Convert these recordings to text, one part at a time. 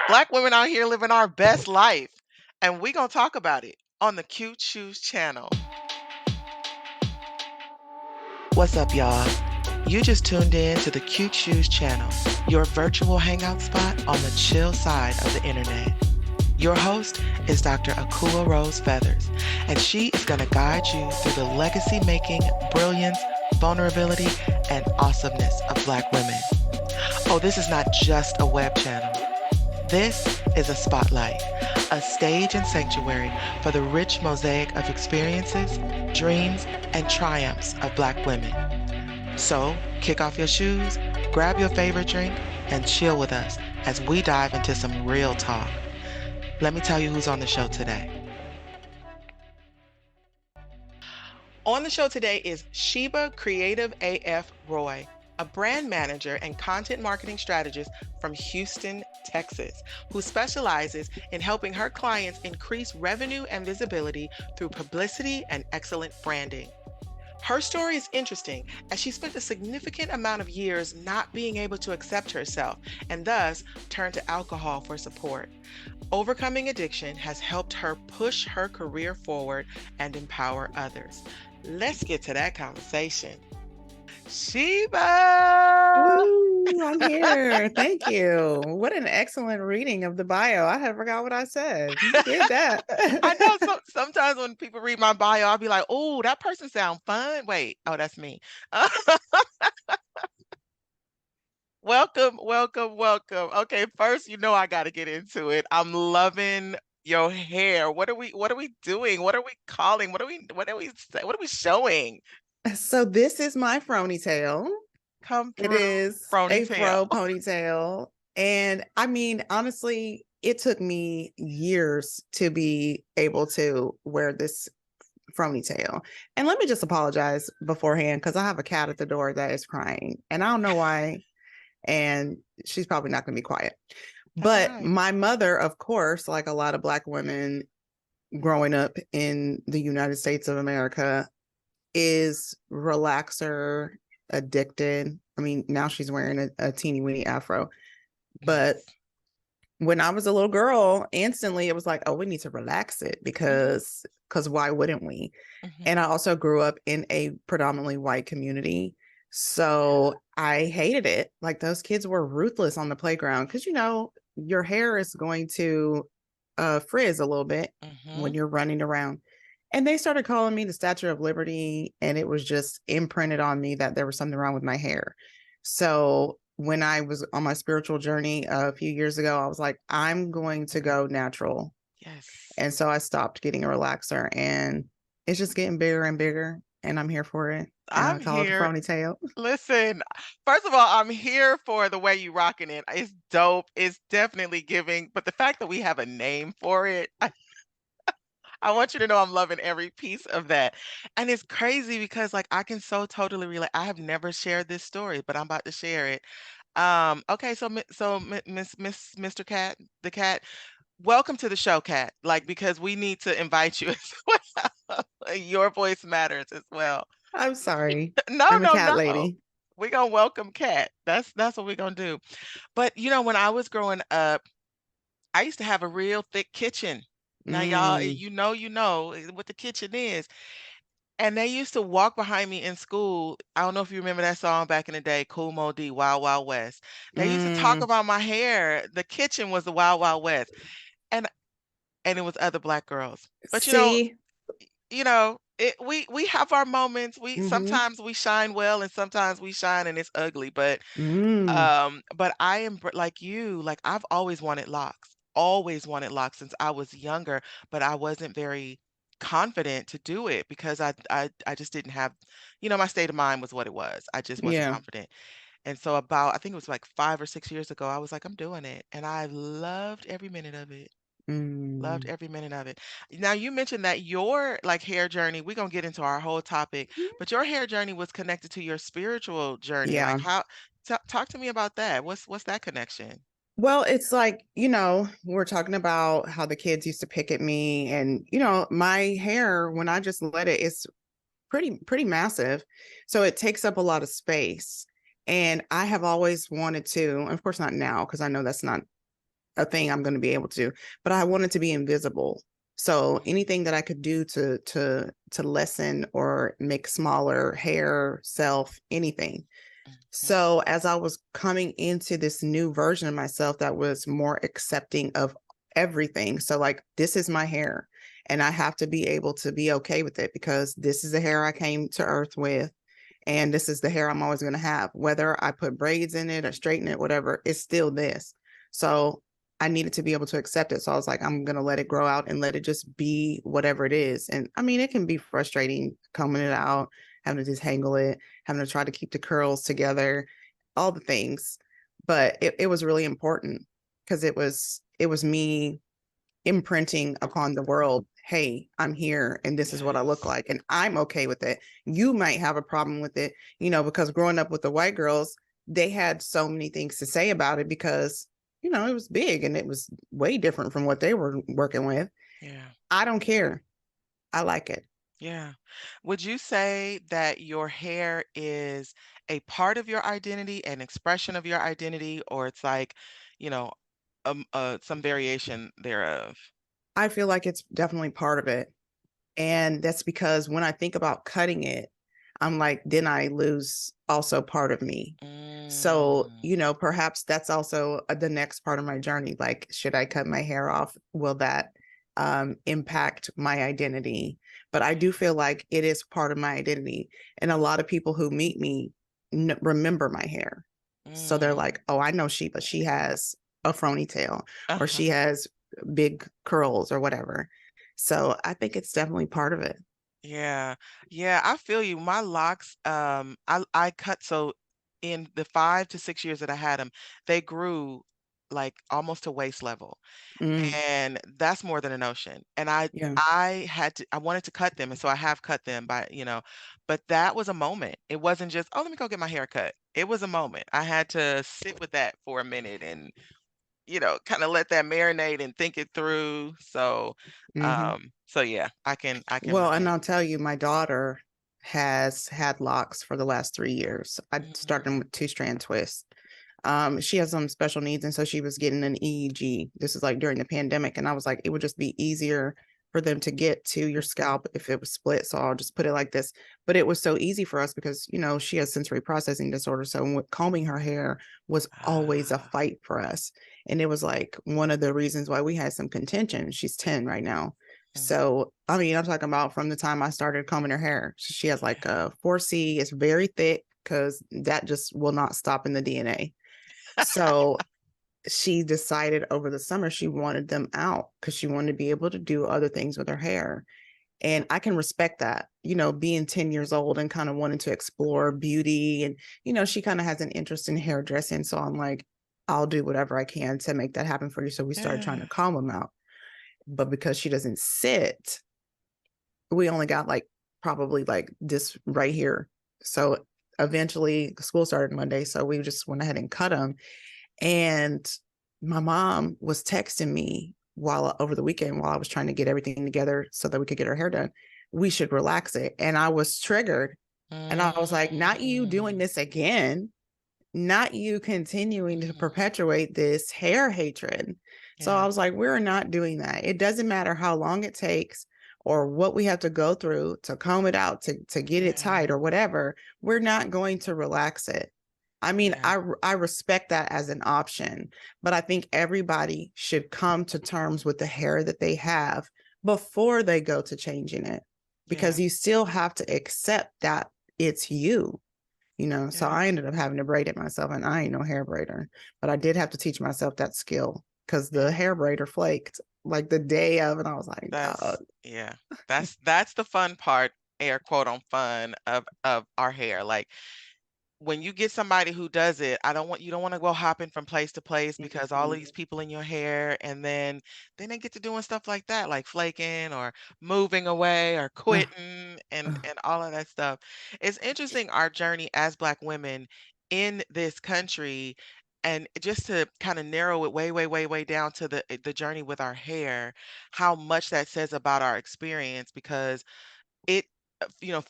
Black women out here living our best life, and we gonna talk about it on the Cute Shoes channel. What's up, y'all? You just tuned in to the Cute Shoes channel, your virtual hangout spot on the chill side of the internet. Your host is Dr. Akua Rose Feathers, and she is going to guide you through the legacy-making brilliance, vulnerability, and awesomeness of Black women. Oh, this is not just a web channel. This is a spotlight, a stage and sanctuary for the rich mosaic of experiences, dreams, and triumphs of Black women. So, kick off your shoes, grab your favorite drink, and chill with us as we dive into some real talk. Let me tell you who's on the show today. On the show today is Sheba Creative AF Roy, a brand manager and content marketing strategist from Houston, Texas, who specializes in helping her clients increase revenue and visibility through publicity and excellent branding. Her story is interesting as she spent a significant amount of years not being able to accept herself and thus turned to alcohol for support. Overcoming addiction has helped her push her career forward and empower others. Let's get to that conversation. Sheba! Woo, I'm here. Thank you. What an excellent reading of the bio. I had forgot what I said. You did that. I know sometimes when people read my bio, I'll be like, oh, that person sounds fun. Wait, oh, that's me. Welcome, welcome, welcome. Okay, first, I got to get into it. I'm loving your hair. What are we doing? What are we calling? What are we showing? So this is my frony tail. Come It through, is frony a tail. fro ponytail. And I mean, honestly, it took me years to be able to wear this frony tail. And let me just apologize beforehand because I have a cat at the door that is crying. And I don't know why. And she's probably not going to be quiet. But Right. my mother, of course, like a lot of Black women growing up in the United States of America, is relaxer addicted. I mean, now she's wearing a teeny weeny afro. But when I was a little girl, instantly it was like, oh, we need to relax it because why wouldn't we? And I also grew up in a predominantly white community. So I hated it. Like those kids were ruthless on the playground because, your hair is going to frizz a little bit when you're running around. And they started calling me the Statue of Liberty. And it was just imprinted on me that there was something wrong with my hair. So when I was on my spiritual journey a few years ago, I was like, I'm going to go natural. Yes. And so I stopped getting a relaxer and it's just getting bigger and bigger. And I'm here for it. I'm I call it the here. frony tail. Listen, first of all, I'm here for the way you rocking it. It's dope. It's definitely giving. But the fact that we have a name for it, I want you to know I'm loving every piece of that. And it's crazy because I can so totally relate. I have never shared this story, but I'm about to share it. Okay, Mr. Cat, the cat, welcome to the show, Cat. Because we need to invite you as well. Your voice matters as well. I'm sorry. No, I'm a no, cat no. lady. We're gonna welcome Cat. That's what we're gonna do. But when I was growing up, I used to have a real thick kitchen. Now, y'all, what the kitchen is. And they used to walk behind me in school. I don't know if you remember that song back in the day, Cool Mo D, Wild Wild West. They used to talk about my hair. The kitchen was the Wild Wild West. And it was other Black girls. But See? we have our moments. We Mm-hmm. sometimes we shine well and sometimes we shine and it's ugly. But Mm. I am like you, like I've always wanted locks since I was younger, but I wasn't very confident to do it because I just didn't have, my state of mind was what it was. I just wasn't Yeah. confident. And so about, I think it was like 5 or 6 years ago, I was like, I'm doing it. And I loved every minute of it. Loved Mm. every minute of it. Now you mentioned that your hair journey, we're gonna get into our whole topic, but your hair journey was connected to your spiritual journey. Like Yeah. how talk to me about that. What's that connection? Well, it's like, we're talking about how the kids used to pick at me and, my hair, when I just let it, it's pretty massive. So it takes up a lot of space. And I have always wanted to, of course, not now, because I know that's not a thing I'm going to be able to, but I wanted to be invisible. So anything that I could do to lessen or make smaller hair, self, anything. Mhm. So as I was coming into this new version of myself that was more accepting of everything. So like this is my hair and I have to be able to be okay with it because this is the hair I came to earth with and this is the hair I'm always going to have. Whether I put braids in it or straighten it, whatever, it's still this. So I needed to be able to accept it. So I was like, I'm going to let it grow out and let it just be whatever it is. And I mean, it can be frustrating combing it out, having to detangle it, having to try to keep the curls together, all the things. But it was really important because it was me imprinting upon the world, hey, I'm here and this is what I look Yes. like and I'm okay with it. You might have a problem with it, because growing up with the white girls, they had so many things to say about it because it was big and it was way different from what they were working with. Yeah. I don't care. I like it. Yeah. Would you say that your hair is a part of your identity, an expression of your identity, or it's like, you know, some variation thereof? I feel like it's definitely part of it. And that's because when I think about cutting it, I'm like, then I lose also part of me. So, Mm, perhaps that's also the next part of my journey. Like, should I cut my hair off? Will that impact my identity? But I do feel like it is part of my identity. And a lot of people who meet me remember my hair. So they're mm. like, oh, I know Sheba. She has a phony tail or Uh-huh. she has big curls or whatever. So I think it's definitely part of it. Yeah. Yeah, I feel you. My locks, I cut so in the 5 to 6 years that I had them, they grew like almost to waist level. Mm, And that's more than an ocean. And I yeah. I had to I wanted to cut them, and so I have cut them but that was a moment. It wasn't just, "Oh, let me go get my hair cut." It was a moment. I had to sit with that for a minute and, kinda let that marinate and think it through. Hmm. So yeah, I can Well, and relate. I'll tell you, my daughter has had locks for the last 3 years. I started them Mhm. with two strand twists. She has some special needs, and so she was getting an EEG. This is like during the pandemic, and I was like, it would just be easier for them to get to your scalp if it was split. So I'll just put it like this. But it was so easy for us because she has sensory processing disorder. So combing her hair was always a Ah, fight for us, and it was like one of the reasons why we had some contention. She's 10 right now. mhm. So, I mean, I'm talking about from the time I started combing her hair. She has like Yeah. a 4C. It's very thick because that just will not stop in the DNA. So she decided over the summer she wanted them out because she wanted to be able to do other things with her hair. And I can respect that, being 10 years old and kind of wanting to explore beauty. And, she kind of has an interest in hairdressing. So I'm like, I'll do whatever I can to make that happen for you. So we started trying to Yeah. calm them out. But because she doesn't sit, we only got like probably like this right here. So eventually school started Monday. So we just went ahead and cut them. And my mom was texting me while over the weekend while I was trying to get everything together so that we could get her hair done. We should relax it. And I was triggered. And I was like, not you doing Mm, this again, not you continuing to mhm. perpetuate this hair hatred. So I Yeah. was like, we're not doing that. It doesn't matter how long it takes or what we have to go through to comb it out, to get it Yeah. tight or whatever. We're not going to relax it. I mean, Yeah. I respect that as an option, but I think everybody should come to terms with the hair that they have before they go to changing it, because Yeah. you still have to accept that it's you. So Yeah. I ended up having to braid it myself, and I ain't no hair braider, but I did have to teach myself that skill because the Yeah. hair braider flaked like the day of, and I was like, That's God. yeah. That's the fun part, air quote on fun of our hair. Like when you get somebody who does it, I don't want you don't want to go hopping from place to place because all of these Mhm. people in your hair, and then they get to doing stuff like that, like flaking or moving away or Uh, quitting and uh, and all of that stuff. It's interesting our journey as Black women in this country, and just to kind of narrow it way, way, way, way down to the journey with our hair, how much that says about our experience because it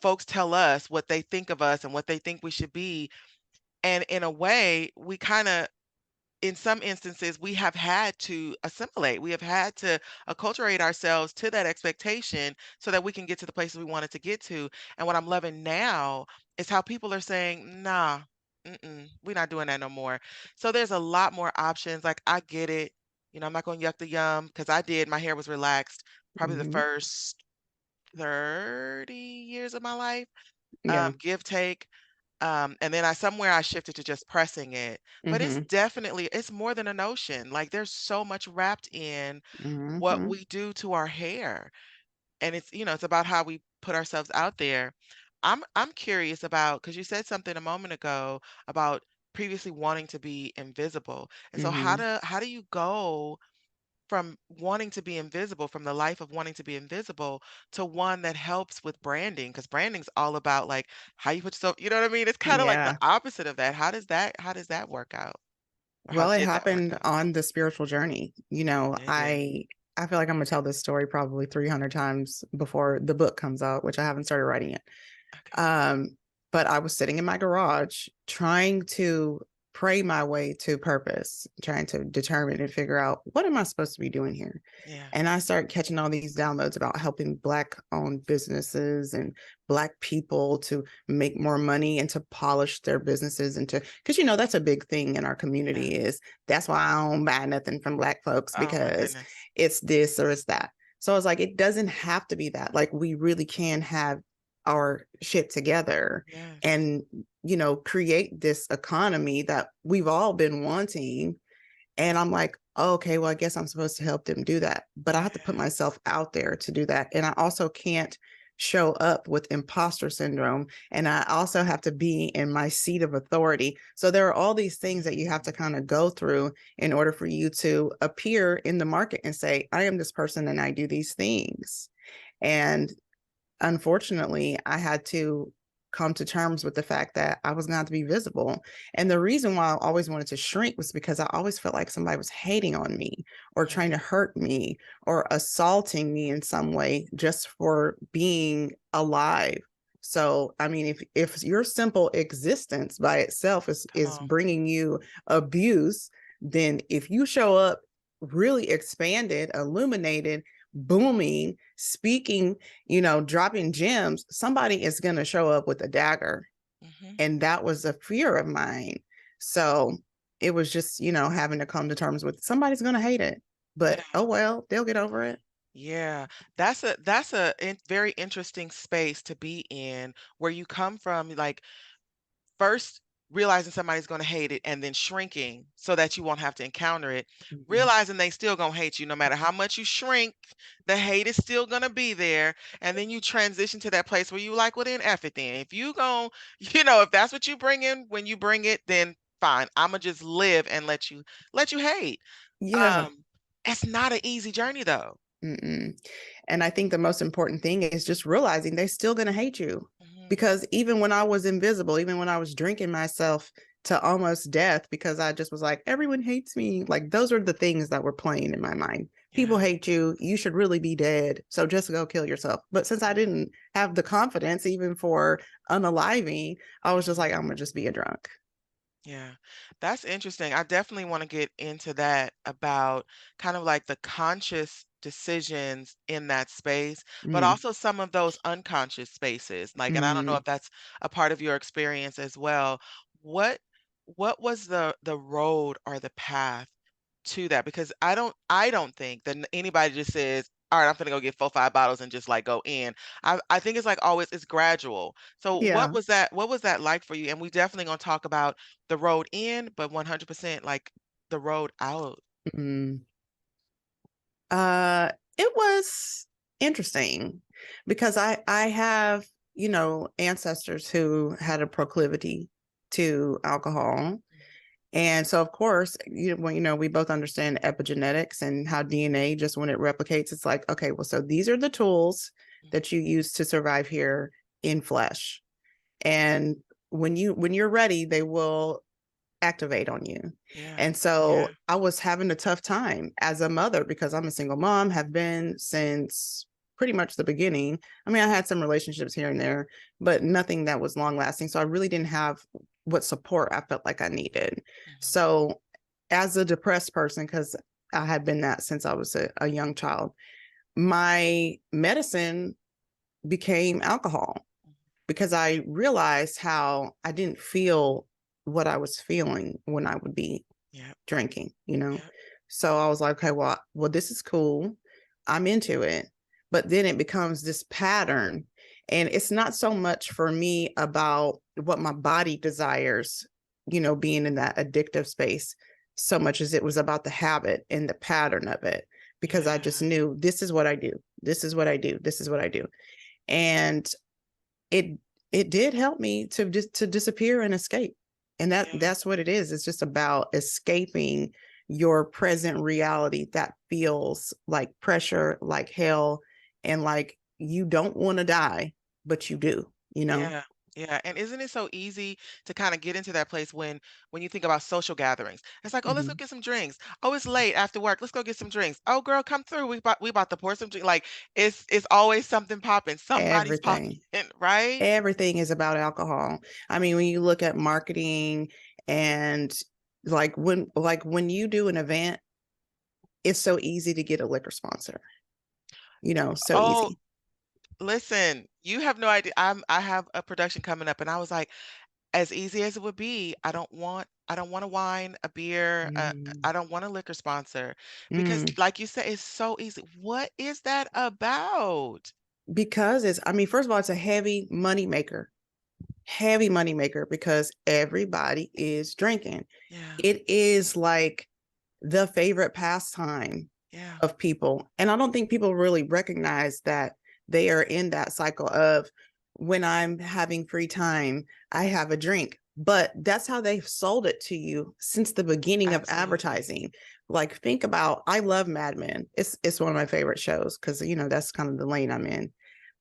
folks tell us what they think of us and what they think we should be, and in a way we kind of in some instances, we have had to assimilate. We have had to acculturate ourselves to that expectation so that we can get to the places we wanted to get to. And what I'm loving now is how people are saying, nah, we're not doing that no more. So there's a lot more options. Like, I get it. You know, I'm not going to yuck the yum because I did. My hair was relaxed probably the Hmm. first 30 years of my life, Yeah. give, take. And then I shifted to just pressing it. But it's Hmm. definitely it's more than a notion. Like, there's so much wrapped in what Hmm. we do to our hair. And it's about how we put ourselves out there. I'm curious about, because you said something a moment ago about previously wanting to be invisible. And so how Hmm. do you go from wanting to be invisible, from the life of wanting to be invisible, to one that helps with branding? Because branding's all about like how you put yourself, you know what I mean? It's kind of like the Yeah. opposite of that. How does that work out? Or how Well, it did that work happened out? on the spiritual journey. Did it? I feel like I'm gonna tell this story probably 300 times before the book comes out, which I haven't started writing it. Okay. Um, but I was sitting in my garage trying to pray my way to purpose, trying to determine and figure out what am I supposed to be doing here. Yeah. And I started catching all these downloads about helping Black owned businesses and Black people to make more money and to polish their businesses and to, because that's a big thing in our Yeah. community is that's why I don't buy nothing from Black folks Oh my because goodness. it's this or it's that. So I was like, it doesn't have to be that. Like, we really can have our shit together Yes. and create this economy that we've all been wanting. And I'm like, oh, okay, well, I guess I'm supposed to help them do that, but I have to put Yes. myself out there to do that. And I also can't show up with imposter syndrome, and I also have to be in my seat of authority. So there are all these things that you have to Mm, kind of go through in order for you to appear in the market and say, I am this person and I do these things. And unfortunately, I had to come to terms with the fact that I was going to have to be visible. And the reason why I always wanted to shrink was because I always felt like somebody was hating on me or trying to mm, hurt me or assaulting me in some way just for being alive. So, I mean, if your simple existence by itself come is on. bringing you abuse, then if you show up really expanded, illuminated, booming, speaking, dropping gems, somebody is going to show up with a dagger. Hmm. And that was a fear of mine. So it was just, having to come to terms with somebody's going to hate it. Yeah. But oh well, they'll get over it. Yeah. That's a very interesting space to be in, where you come from, like, first realizing somebody's going to hate it and then shrinking so that you won't have to encounter it, Mhm. realizing they still going to hate you no matter how much you shrink. The hate is still going to be there, and then you transition to that place where you like, well, then F it then. If you going if that's what you bring in when you bring it, then fine, I'm gonna just live and let you hate. Yeah. um it's not an easy journey though. Mm-mm. And I think the most important thing is just realizing they're still going to hate you. Hmm. Because even when I was invisible, even when I was drinking myself to almost death, because I just was like, everyone hates me. Like, those are the things that were playing in my mind. People Yeah. hate you. You should really be dead. So just go kill yourself. But since I didn't have the confidence, even for unaliving, I was just like, I'm going to just be a drunk. Yeah, that's interesting. I definitely want to get into that, about kind of like the conscious decisions in that space, but Mm, also some of those unconscious spaces. Like, and I don't know mm, if that's a part of your experience as well. What what was the road or the path to that? Because I don't think that anybody just says, all right, I'm gonna go get 4, 5 bottles and just like go in. I think it's like always it's gradual. So yeah. what was that like for you? And we definitely gonna talk about the road in, but 100% like the road out. Mm. It was interesting because I have, ancestors who had a proclivity to alcohol. And so of course, we both understand epigenetics and how DNA just when it replicates, it's like, okay, well, so these are the tools Mhm. that you use to survive here in flesh. And when you're ready, they will activate on you. Yeah. And so Yeah. I was having a tough time as a mother because I'm a single mom, have been since pretty much the beginning. I mean, I had some relationships here and there, but nothing that was long lasting. So I really didn't have what support I felt like I needed. Mhm. So as a depressed person, because I had been that since I was a young child, my medicine became alcohol because I realized how I didn't feel what I was feeling when I would be drinking, you know? Yep. So I was like, okay, well, this is cool. I'm into it. But then it becomes this pattern. And it's not so much for me about what my body desires, you know, being in that addictive space, so much as it was about the habit and the pattern of it. Because I just knew this is what I do. This is what I do. This is what I do. And it it did help me to disappear and escape. And that's what it is. It's just about escaping your present reality that feels like pressure, like hell, and like you don't want to die, but you do, you know? Yeah. Yeah. And isn't it so easy to kind of get into that place when you think about social gatherings? It's like, oh, let's go Mhm. get some drinks. Oh, it's late after work. Let's go get some drinks. Oh, girl, come through. We about to pour some drink. Like it's always something popping. Somebody's popping, Everything. right? Everything is about alcohol. I mean, when you look at marketing and like when you do an event, it's so easy to get a liquor sponsor, you know, so Oh, easy. listen, you have no idea. I have a production coming up, and I was like, as easy as it would be, I don't want a wine, a beer, Mm. I don't want a liquor sponsor because Mm. like you said, it's so easy. What is that about? Because it's, I mean, first of all, it's a heavy money maker because everybody is drinking. Yeah, It is like the favorite pastime yeah, of people. And I don't think people really recognize that they are in that cycle of when I'm having free time, I have a drink. But that's how they've sold it to you since the beginning of absolutely. advertising. Like think about, I love Mad Men. It's one of my favorite shows because you know that's kind of the lane I'm in.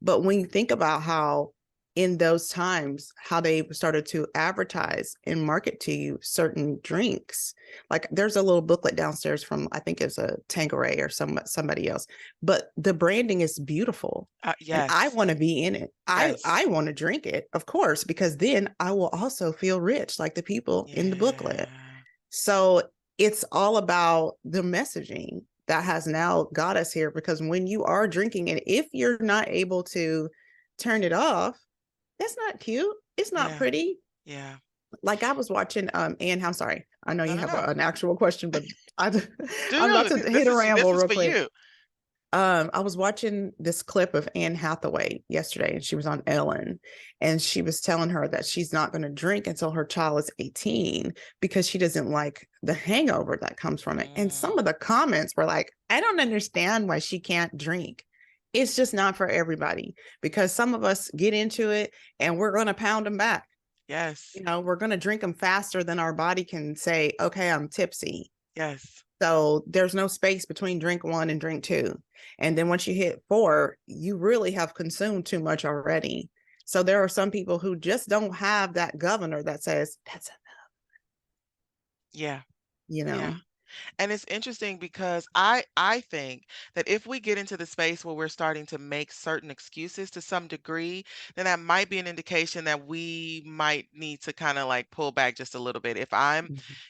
But when you think about how in those times how they started to advertise and market to you certain drinks, like there's a little booklet downstairs from I think it's a Tanqueray or somebody else, but the branding is beautiful, and I Yes, want to be in it. I yes, want to drink it, of course, because then I will also feel rich like the people in the booklet. yeah, So it's all about the messaging that has now got us here, because when you are drinking and if you're not able to turn it off, that's not cute. It's not yeah, pretty. yeah. Like I was watching Anne, I'm sorry. I know No, you no, have no. an actual question, but I I'm about Dude, to hit this a is this ramble is real for quick. you. I was watching this clip of Anne Hathaway yesterday, and she was on Ellen, and she was telling her that she's not going to drink until her child is 18 because she doesn't like the hangover that comes from it. And Mm, some of the comments were like, I don't understand why she can't drink. It's just not for everybody, because some of us get into it and we're going to pound them back. yes, You know, we're going to drink them faster than our body can say, okay, I'm tipsy. yes. So there's no space between drink one and drink two. And then once you hit four, you really have consumed too much already. So there are some people who just don't have that governor that says, that's, Yeah, you yeah. know. And it's interesting because I think that if we get into the space where we're starting to make certain excuses to some degree, then that might be an indication that we might need to kind of like pull back just a little bit. If I'm, Mhm.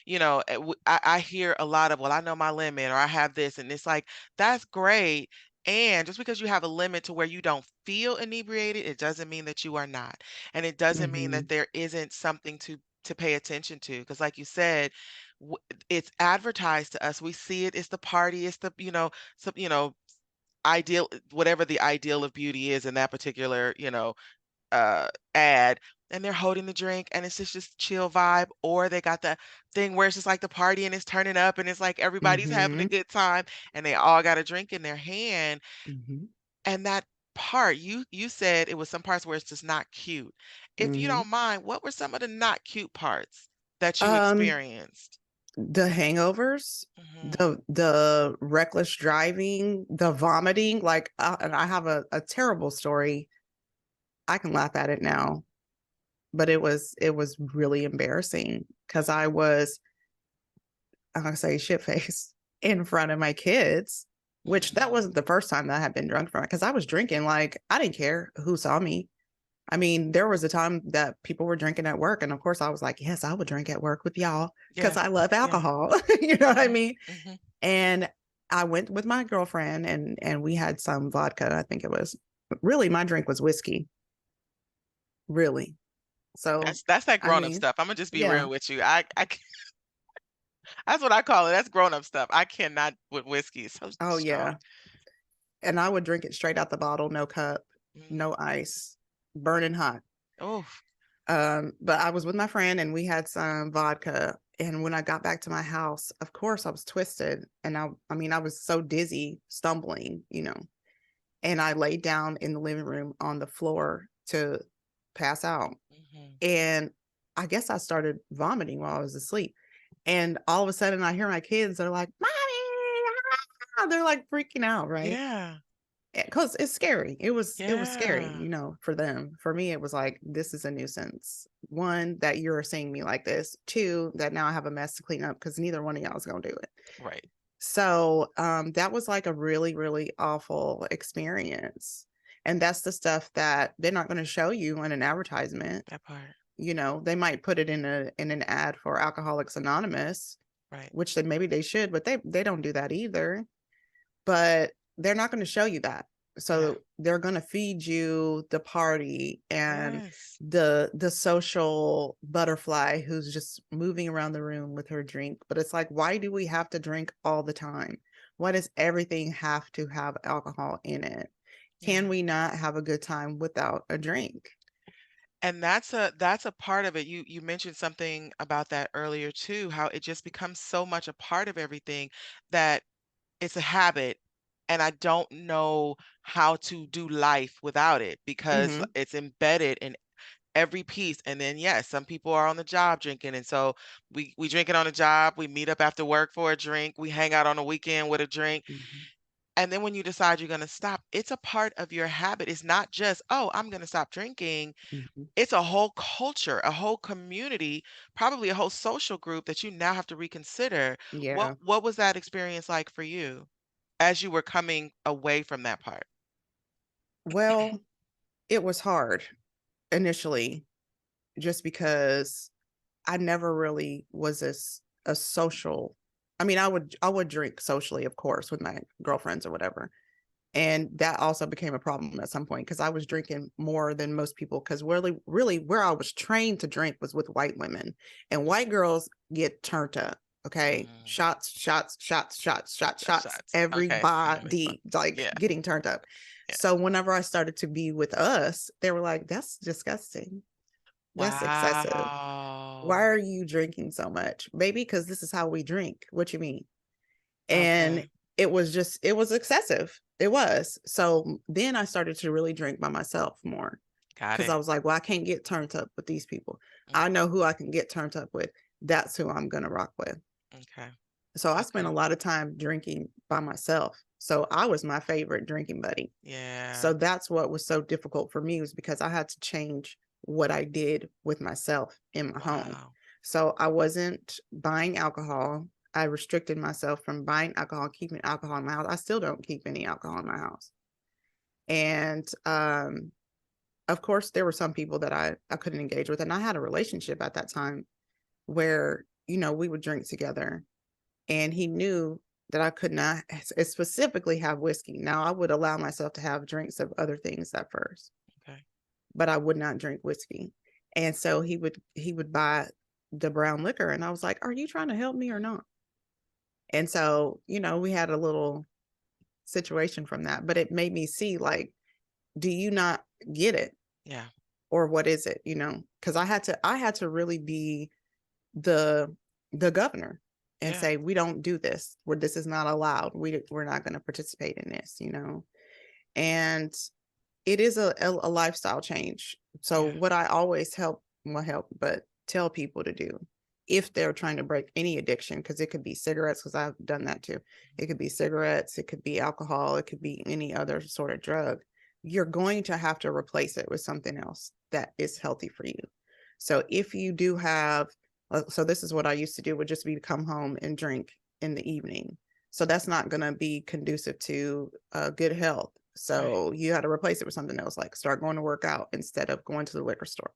I hear a lot of, well, I know my limit or I have this, and it's like that's great. And just because you have a limit to where you don't feel inebriated, it doesn't mean that you are not. And it doesn't mean that Mhm. there isn't something to pay attention to. Because like you said, it's advertised to us. We see it. It's the party. It's the, some, ideal, whatever the ideal of beauty is in that particular, ad. And they're holding the drink and it's just chill vibe. Or they got the thing where it's just like the party and it's turning up and it's like everybody's having a Mhm. good time and they all got a drink in their hand. Mhm. And that part, you said it was some parts where it's just not cute. If you Mhm. don't mind, what were some of the not cute parts that you Um, experienced? the hangovers, Hmm. the reckless driving, the vomiting, like and I have a terrible story. I can laugh at it now, but it was really embarrassing because I'm gonna say shit face in front of my kids, which that Mhm. wasn't the first time that I had been drunk from it because I was drinking like I didn't care who saw me. I mean, there was a time that people were drinking at work. And of course, I was like, yes, I would drink at work with y'all because Yeah. I love Yeah. alcohol. You know what I Mhm, mean? mhm. And I went with my girlfriend and we had some vodka. I think it was really my drink was whiskey, really. So, That's that I grown up mean, stuff. I'm gonna just be yeah. real with you. That's what I call it. That's grown up stuff. I cannot with whiskey. It's so Oh, strong. yeah. And I would drink it straight out the bottle, no cup, Mhm. no ice, burning hot. Oh, But I was with my friend and we had some vodka. And when I got back to my house, of course I was twisted. And I mean, I was so dizzy, stumbling, and I laid down in the living room on the floor to pass out. mhm. And I guess I started vomiting while I was asleep. And all of a sudden I hear my kids, they're like, Mommy, ah!" They're like freaking out, right? Yeah. Because it's scary. It was scary, Yeah. for them. For me, it was like, this is a nuisance. One, that you're seeing me like this. Two, that now I have a mess to clean up because neither one of y'all is gonna do it. Right. So that was like a really, really awful experience. And that's the stuff that they're not going to show you in an advertisement. That part. They might put it in an ad for Alcoholics Anonymous, Right. which maybe they should, but they don't do that either. But they're not going to show you that. Yeah. So they're going to feed you the party and Yes. the social butterfly who's just moving around the room with her drink. But it's like, why do we have to drink all the time? Why does everything have to have alcohol in it? Yeah. Can we not have a good time without a drink? And that's a part of it. You mentioned something about that earlier too, how it just becomes so much a part of everything that it's a habit, and I don't know how to do life without it because Hmm. it's embedded in every piece. And then yes, some people are on the job drinking, and so we drink it on the job. We meet up after work for a drink. We hang out on the weekend with a drink. Hmm. And then when you decide you're going to stop, it's a part of your habit. It's not just, oh, I'm going to stop drinking. Hmm. It's a whole culture, a whole community, probably a whole social group that you now have to reconsider. What Yeah. what was that experience like for you as you were coming away from that part? Well, it was hard initially just because I never really was a social. I mean, I would drink socially, of course, with my girlfriends or whatever. And that also became a problem at some point because I was drinking more than most people. Because really, where I was trained to drink was with white women, and white girls get turned up. Okay, Mm, shots, shots, shots, shots, shots, shots, shots. shots. Okay, I know this one. Everybody like Yeah, getting turned up. yeah. So whenever I started to be with us, they were like, "That's disgusting. That's excessive. Why Wow. are you drinking so much, baby? Because this is how we drink. What you mean?" And Okay, it was excessive. It was. So then I started to really drink by myself more got because I it. was like, well, I can't get turned up with these people. Mm, I know who I can get turned up with. That's who I'm going to rock with. okay, So I spent okay. a lot of time drinking by myself. So I was my favorite drinking buddy. Yeah. So that's what was so difficult for me, was because I had to change what I did with myself in my home. Wow. So I wasn't buying alcohol. I restricted myself from buying alcohol, keeping alcohol in my house. I still don't keep any alcohol in my house. And of course, there were some people that I couldn't engage with. And I had a relationship at that time where, we would drink together, and he knew that I could not specifically have whiskey. Now, I would allow myself to have drinks of other things at first, Okay. but I would not drink whiskey. And so he would buy the brown liquor, and I was like, "Are you trying to help me or not?" And so, we had a little situation from that, but it made me see, like, do you not get it, Yeah. or what is it? Because I had to really be the governor and Yeah. say, we don't do this, where this is not allowed. We're not going to participate in this. And it is a lifestyle change. So Yeah. what I always but tell people to do, if they're trying to break any addiction, because it could be cigarettes, because I've done that too. It could be cigarettes, it could be alcohol, it could be any other sort of drug. You're going to have to replace it with something else that is healthy for you. So if you do have, so this is what I used to do, would just be to come home and drink in the evening. So that's not going to be conducive to good health. So you had to replace it with something else, like start going to work out instead of going to the liquor store.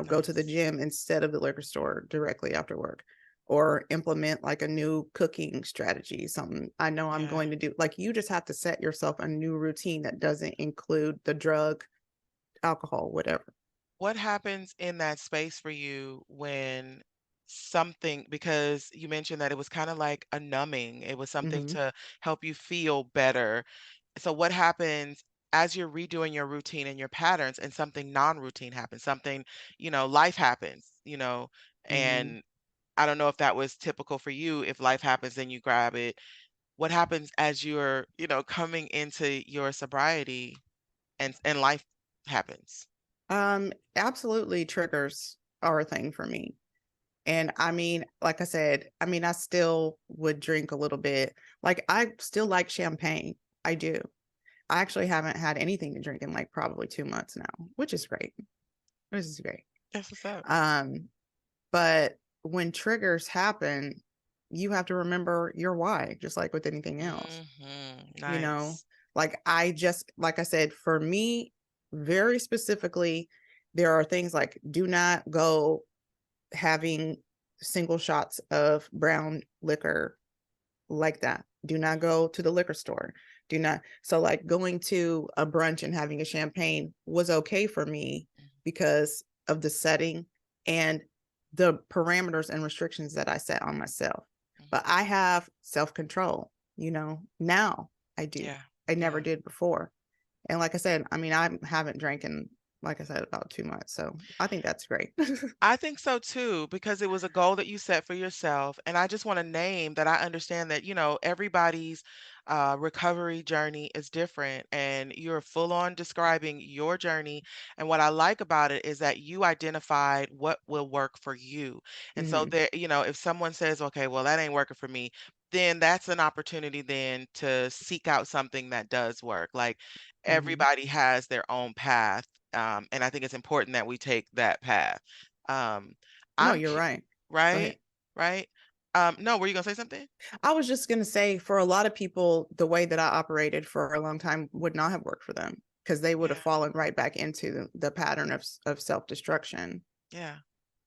Go to the gym instead of the liquor store directly after work, or implement like a new cooking strategy, something I know I'm going to do. Like, you just have to set yourself a new routine that doesn't include the drug, alcohol, whatever. What happens in that space for you when something, because you mentioned that it was kind of like a numbing, it was something Mm-hmm. to help you feel better. So what happens as you're redoing your routine and your patterns and something non-routine happens, something, life happens, Mm-hmm. and I don't know if that was typical for you. If life happens, then you grab it. What happens as you're, coming into your sobriety and life happens? Absolutely, triggers are a thing for me. And I mean, like I said, I mean, I still would drink a little bit. Like, I still like champagne. I do. I actually haven't had anything to drink in like probably 2 months now, which is great. This is great. That's what's up. Um, but when triggers happen, you have to remember your why, just like with anything else. You know, Nice. like I said, for me, very specifically, there are things like, do not go having single shots of brown liquor like that. Do not go to the liquor store. Do not. So, like, going to a brunch and having a champagne was okay for me because of the setting and the parameters and restrictions that I set on myself. But I have self-control, now I do. Yeah. I never Yeah. did before. And like I said, I mean, I haven't drank in, like I said, about 2 months. So I think that's great. I think so too, because it was a goal that you set for yourself. And I just want to name that I understand that, everybody's recovery journey is different, and you're full on describing your journey. And what I like about it is that you identified what will work for you. And so Hmm. there, if someone says, okay, well, that ain't working for me, then that's an opportunity then to seek out something that does work. Like, Hmm. everybody has their own path. And I think it's important that we take that path. Um, No, I'm you're right. Go ahead. right, right. No, were you gonna say something? I was just going to say, for a lot of people, the way that I operated for a long time would not have worked for them, because they would have Yeah, fallen right back into the pattern of self-destruction, yeah,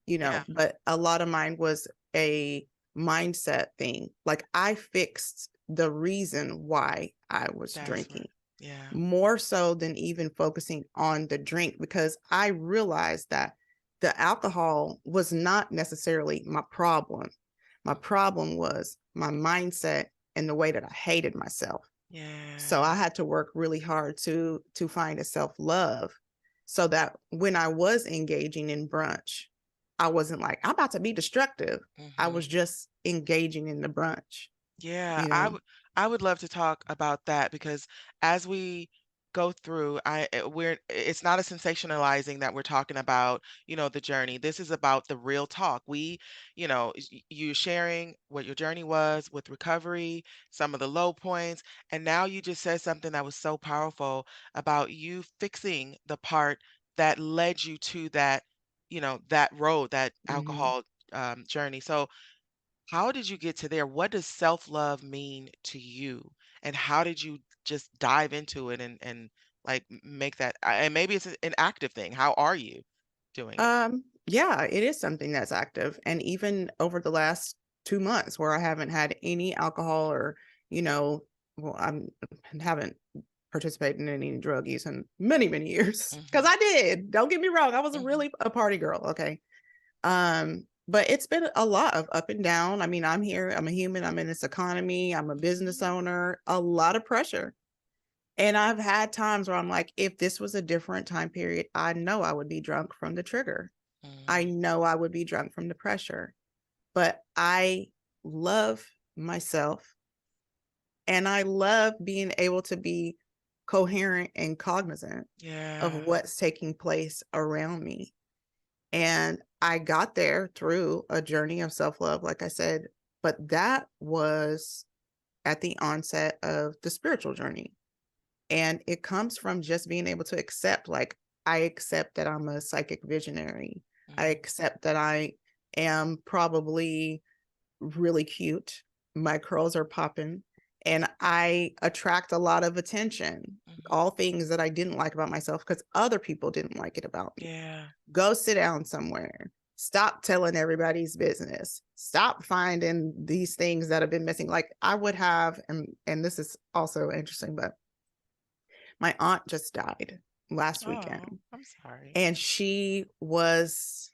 yeah. but a lot of mine was a mindset thing. Like, I fixed the reason why I was That's drinking what. Yeah. more so than even focusing on the drink, because I realized that the alcohol was not necessarily my problem. My problem was my mindset and the way that I hated myself. So I Yes. had to work really hard to find a self-love, so that when I was engaging in brunch, I wasn't like, I'm about to be destructive. I was Hmm. just engaging in the brunch, Yeah, you I know. would I would love to talk about that, because as we go through, it's not a sensationalizing that we're talking about, the journey. This is about the real talk. You sharing what your journey was with recovery, some of the low points, and now you just said something that was so powerful about you fixing the part that led you to that road, that Mm-hmm. alcohol journey. So how did you get to there? What does self-love mean to you? And how did you just dive into it and like make that and maybe it's an active thing. How are you doing it? Yeah, it is something that's active. And even over the last 2 months, where I haven't had any alcohol, or, you know, well, haven't participated in any drug use in many, many years. Because Hmm. I did. Don't get me wrong. I was Hmm. really a party girl. Okay. But it's been a lot of up and down. I mean, I'm here, I'm a human, I'm in this economy, I'm a business Hmm. owner, a lot of pressure. And I've had times where I'm like, if this was a different time period, I know I would be drunk from the trigger. I Hmm. know I would be drunk from the pressure, but I love myself, and I love being able to be coherent and cognizant of Yeah. what's taking place around me. And I got there through a journey of self love, like I said, but that was at the onset of the spiritual journey. And it comes from just being able to accept, like, I accept that I'm a psychic visionary. I Hmm. accept that I am probably really cute. My curls are popping, and I attract a lot of attention. all things that I didn't like about myself because other people didn't like it about me. Yeah. Go sit down somewhere. Stop telling everybody's business. Stop finding these things that have been missing. Like I would have, and this is also interesting, but my aunt just died last Oh, weekend, I'm sorry. and she was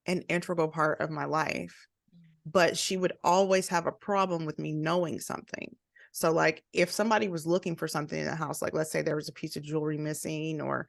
an integral part of my life, but she would always have a problem with me knowing something. So like if somebody was looking for something in the house, like let's say there was a piece of jewelry missing or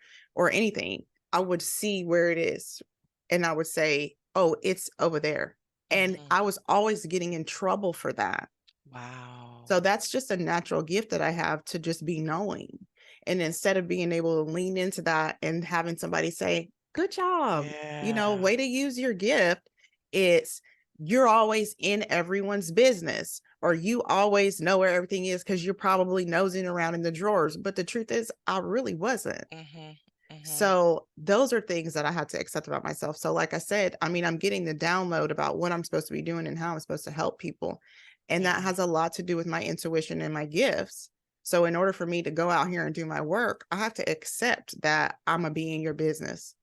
anything, I would see where it is and I would say, "Oh, it's over there." And Mm-hmm. I was always getting in trouble for that. Wow. So that's just a natural gift that I have to just be knowing. And instead of being able to lean into that and having somebody say, "Good job, Yeah. way to use your gift," it's you're always in everyone's business or you always know where everything is because you're probably nosing around in the drawers. But the truth is, I really wasn't. Mm-hmm. Mm-hmm. So those are things that I had to accept about myself. So like I said, I mean, I'm getting the download about what I'm supposed to be doing and how I'm supposed to help people. And that Yeah. has a lot to do with my intuition and my gifts. So in order for me to go out here and do my work, I have to accept that I'm gonna be in your business.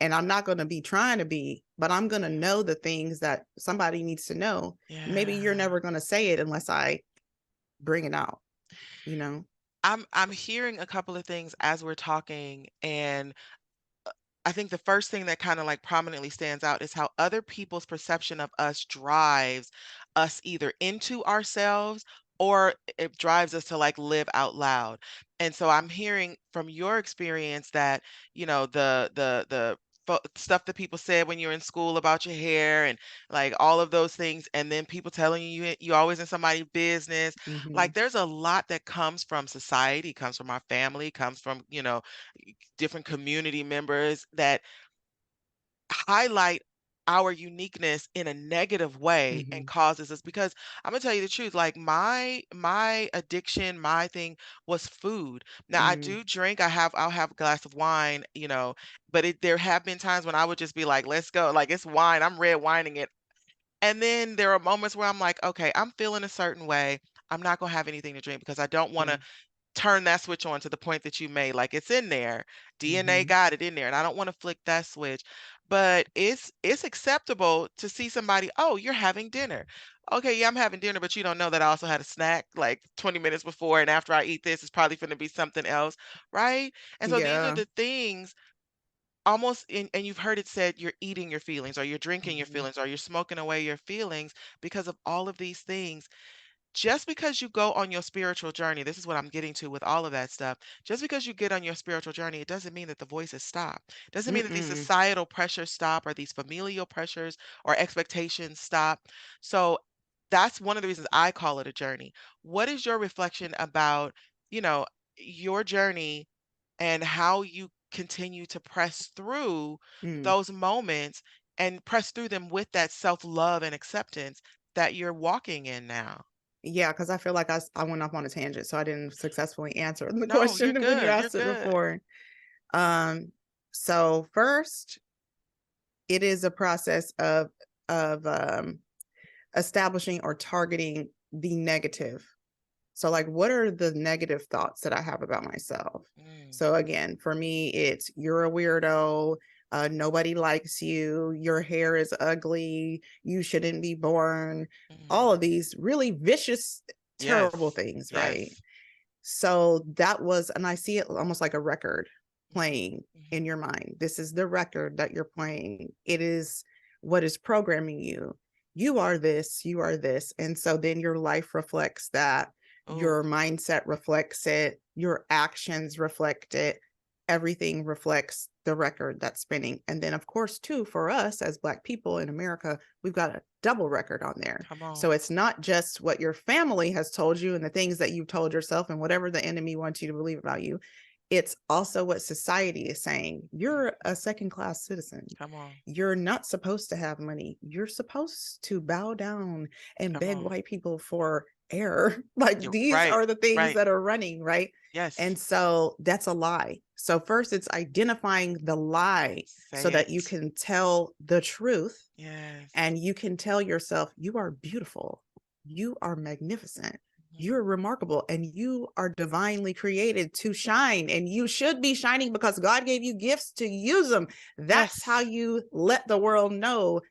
And I'm not going to be trying to be, but I'm going to know the things that somebody needs to know. Maybe you're Yeah. never going to say it unless I bring it out, you know? I'm hearing a couple of things as we're talking, and I think the first thing that kind of like prominently stands out is how other people's perception of us drives us either into ourselves or it drives us to like live out loud. And so I'm hearing from your experience that, the stuff that people said when you were in school about your hair and like all of those things, and then people telling you always in somebody's business. Mm-hmm. Like there's a lot that comes from society, comes from our family, comes from, different community members that highlight our uniqueness in a negative way Mm-hmm. and causes us, because I'm gonna tell you the truth, like my addiction, my thing was food. Now I Mm-hmm. do drink, I'll have a glass of wine, but there have been times when I would just be like, let's go, like it's wine, I'm red wining it. And then there are moments where I'm like, okay, I'm feeling a certain way. I'm not gonna have anything to drink because I don't want Yeah. to turn that switch on to the point that you made. Like it's in there. DNA Mm-hmm. got it in there, and I don't want to flick that switch. But it's acceptable to see somebody, oh, you're having dinner. Okay, yeah, I'm having dinner, but you don't know that I also had a snack like 20 minutes before, and after I eat this, it's probably going to be something else, right? And so these are Yeah. the things almost and you've heard it said you're eating your feelings or you're drinking your Mm-hmm. feelings or you're smoking away your feelings because of all of these things. Just because you go on your spiritual journey, this is what I'm getting to with all of that stuff. Just because you get on your spiritual journey, it doesn't mean that the voices stop. Doesn't mean that these Mm-mm. societal pressures stop or these familial pressures or expectations stop. So that's one of the reasons I call it a journey. What is your reflection about, you know, your journey and how you continue to press through Mm. those moments and press through them with that self-love and acceptance that you're walking in now? Yeah, because I feel like I went off on a tangent, so I didn't successfully answer the No, you're question when you good. You're asked it good. before. Um, so first, it is a process of establishing or targeting the negative. So, like, what are the negative thoughts that I have about myself? Mm, So, again, for me, it's you're a weirdo. Nobody likes you. Your hair is ugly. You shouldn't be born. All mm. of these really vicious, terrible Yes. things, right? Yes. So that was, and I see it almost like a record Mhm, playing mhm. in your mind. This is the record that you're playing. It is what is programming you. You are this, you are this. And so then your life reflects that. Ooh, Your mindset reflects it. Your actions reflect it. Everything reflects the record that's spinning. And then, of course, too, for us as Black people in America, we've got a double record on there. come on. So it's not just what your family has told you and the things that you've told yourself and whatever the enemy wants you to believe about you. It's also what society is saying. Mm, You're a second class citizen. come on. You're not supposed to have money. You're supposed to bow down and Come beg on. white people for air. Like You're these right. are the things Right. that are running, right? Yes. And so that's a lie. So first it's identifying the lie so Say that you it. can tell the truth Yes. and you can tell yourself, you are beautiful. You are magnificent. Mhm. You're remarkable and you are divinely created to shine, and you should be shining because God gave you gifts to use them. That's how Yes. you let the world know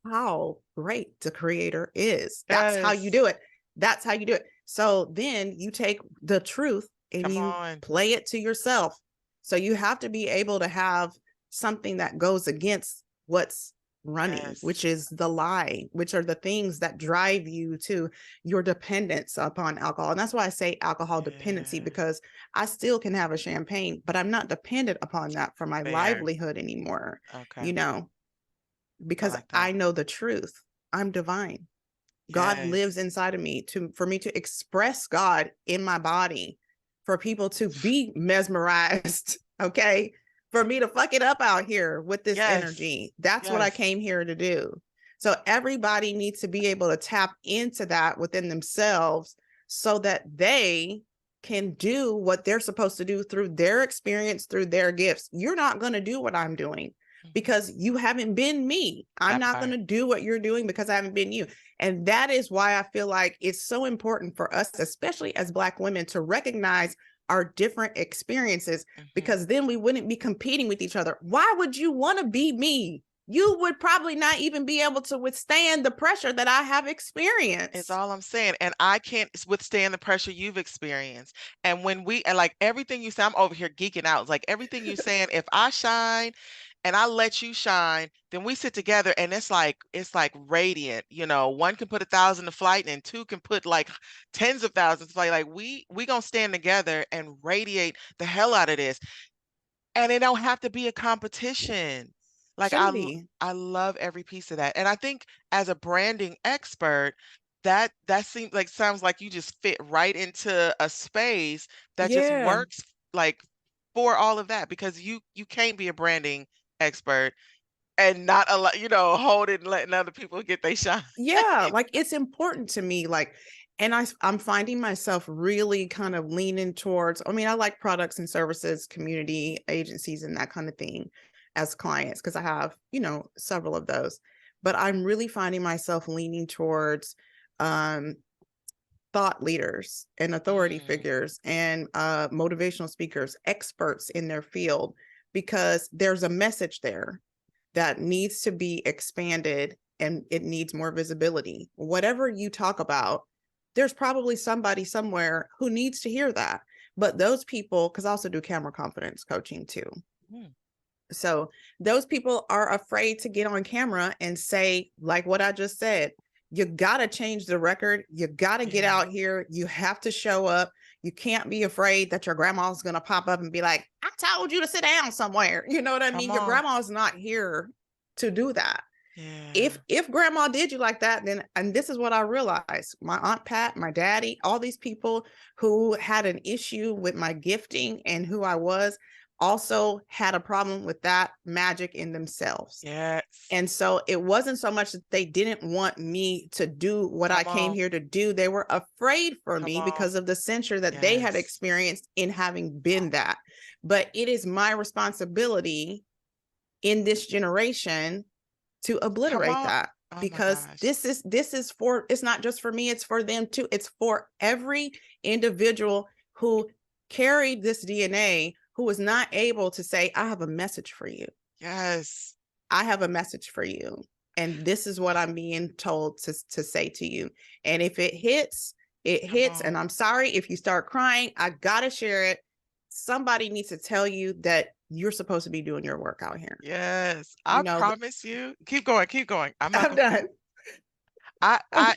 how great the creator is. That's how you Yes. do it. That's how you do it. So then you take the truth and Come you on. play it to yourself. So you have to be able to have something that goes against what's running, Yes. which is the lie, which are the things that drive you to your dependence upon alcohol. And that's why I say alcohol dependency, Yeah. because I still can have a champagne, but I'm not dependent upon that for my Fair. livelihood anymore, Okay. you know, I because like that. I know the truth. I'm divine. God lives Yes. inside of me to for me to express God in my body, for people to be mesmerized, okay? For me to fuck it up out here with this Yes. energy. That's what I Yes. came here to do. So everybody needs to be able to tap into that within themselves so that they can do what they're supposed to do through their experience, through their gifts. You're not going to do what I'm doing Mhm. because you haven't been me. I'm That not going part. to do what you're doing because I haven't been you. And that is why I feel like it's so important for us, especially as Black women, to recognize our different experiences, Mhm. because then we wouldn't be competing with each other. Why would you want to be me? You would probably not even be able to withstand the pressure that I have It's experienced. all I'm saying, and I can't withstand the pressure you've experienced. And when we and like everything you say, I'm over here geeking out. It's like everything you saying, if I shine and I let you shine, then we sit together and it's like radiant. One can put 1,000 to flight and two can put like tens of thousands to flight. Like we gonna stand together and radiate the hell out of this. And it don't have to be a competition. Like, Shouldn't be. I love every piece of that, and I think as a branding expert, that seems like sounds like you just fit right into a space that just Yeah. works, like, for all of that, because you can't be a branding expert and not hold it and letting other people get they shine. Yeah, like it's important to me, like, and I'm finding myself really kind of leaning towards, I mean, I like products and services, community agencies and that kind of thing as clients, because I have, several of those. But I'm really finding myself leaning towards um thought leaders and authority Mm, figures and motivational speakers, experts in their field, because there's a message there that needs to be expanded and it needs more visibility. Whatever you talk about, there's probably somebody somewhere who needs to hear that. But those people, because I also do camera confidence coaching too. mm, So those people are afraid to get on camera and say, like what I just said, you got to change the record. You got to get yeah, out here. You have to show up. You can't be afraid that your grandma's going to pop up and be like, I told you to sit down somewhere. You know what I come mean? Your on. grandma's not here to do that. If Yeah, if grandma did you like that, then, and this is what I realized, my aunt Pat, my daddy, all these people who had an issue with my gifting and who I was, also had a problem with that magic in themselves. yes, And so it wasn't so much that they didn't want me to do what I come came on, here to do. They were afraid for come me on, because of the censure that they had yes, experienced in having been that. But it is my responsibility in this generation to come obliterate on. that, Oh my because gosh, this is for, it's not just for me, it's for them too. It's for every individual who carried this DNA, who was not able to say, I have a message for you. yes. I have a message for you. And this is what I'm being told to say to you. And if it hits, it Come hits. on. And I'm sorry if you start crying. I gotta share it. Somebody needs to tell you that you're supposed to be doing your work out here. Yes, You I know, promise you. Keep going, keep going. I'm not I'm gonna. done. I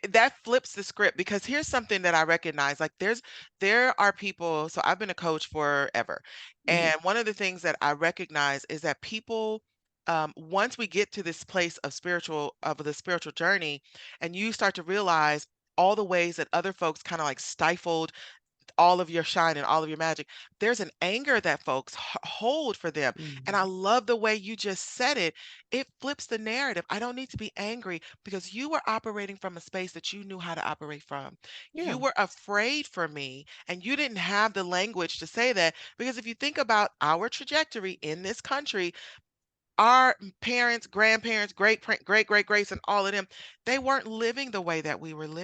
that flips the script because here's something that I recognize. Like there are people. So I've been a coach forever, Mhm. and one of the things that I recognize is that people. Once we get to this place of the spiritual journey, and you start to realize all the ways that other folks kind of like stifled all of your shine and all of your magic. There's an anger that folks hold for them. And I Mhm. love the way you just said it. It flips the narrative. I don't need to be angry because you were operating from a space that you knew how to operate from. You Yeah. were afraid for me and you didn't have the language to say that. Because if you think about our trajectory in this country, our parents, grandparents, great greats, and all of them, they weren't living the way that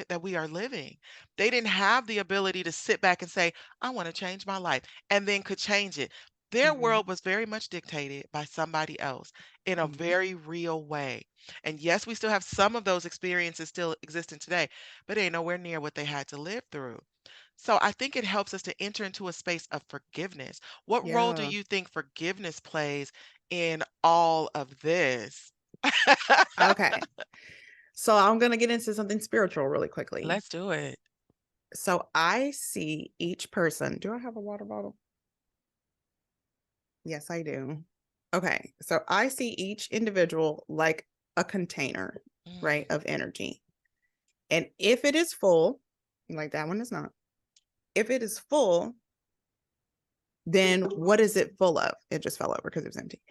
that we are living. They didn't have the ability to sit back and say, "I want to change my life," and then could change it. Their Mhm. world was very much dictated by somebody else in a Mhm. very real way. And yes, we still have some of those experiences still existing today, but they ain't nowhere near what they had to live through. So I think it helps us to enter into a space of forgiveness. What role do Yeah. you think forgiveness plays in all of this? Okay. So I'm going to get into something spiritual really quickly. Let's do it. So I see each person. Do I have a water bottle? Yes, I do. Okay. So I see each individual like a container, right, Mm, of energy. And if it is full, like that one is not, if it is full, then what is it full of? It just fell over because it was empty.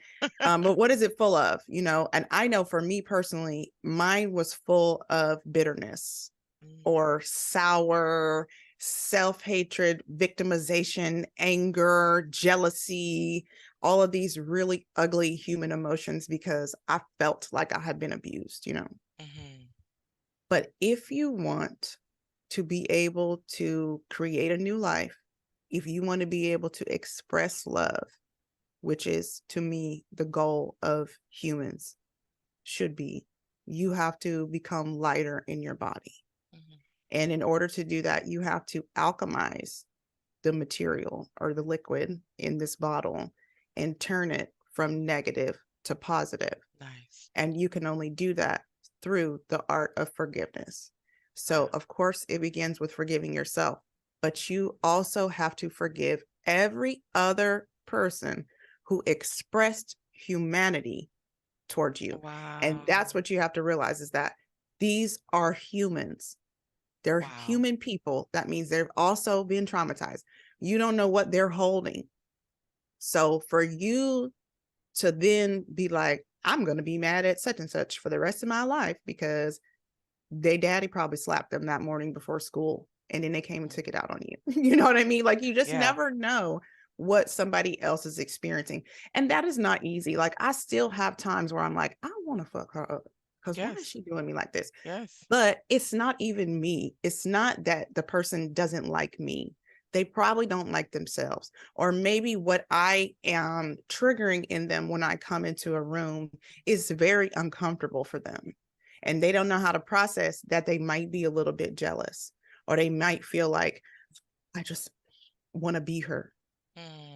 But what is it full of? And I know for me personally, mine was full of bitterness mm, or sour, self-hatred, victimization, anger, jealousy, all of these really ugly human emotions because I felt like I had been abused. mhm. But if you want to be able to create a new life, if you want to be able to express love, which is to me the goal of humans should be, you have to become lighter in your body. Mhm. And in order to do that, you have to alchemize the material or the liquid in this bottle and turn it from negative to positive. Nice. And you can only do that through the art of forgiveness. So, Wow. of course, it begins with forgiving yourself, but you also have to forgive every other person who expressed humanity towards you. And Wow. that's what you have to realize is that these are humans. They're Wow. human people. That means they've also been traumatized. You don't know what they're holding. So for you to then be like, I'm going to be mad at such and such for the rest of my life because they daddy probably slapped them that morning before school and then they came and Mhm. took it out on you. You know what I mean? Like you just Yeah. never know what somebody else is experiencing. And that is not easy. Like I still have times where I'm like, I want to fuck her up because why is Yes. she doing me like this? Yes. But it's not even me. It's not that the person doesn't like me. They probably don't like themselves. Or maybe what I am triggering in them when I come into a room is very uncomfortable for them. And they don't know how to process that they might be a little bit jealous or they might feel like, I just want to be her.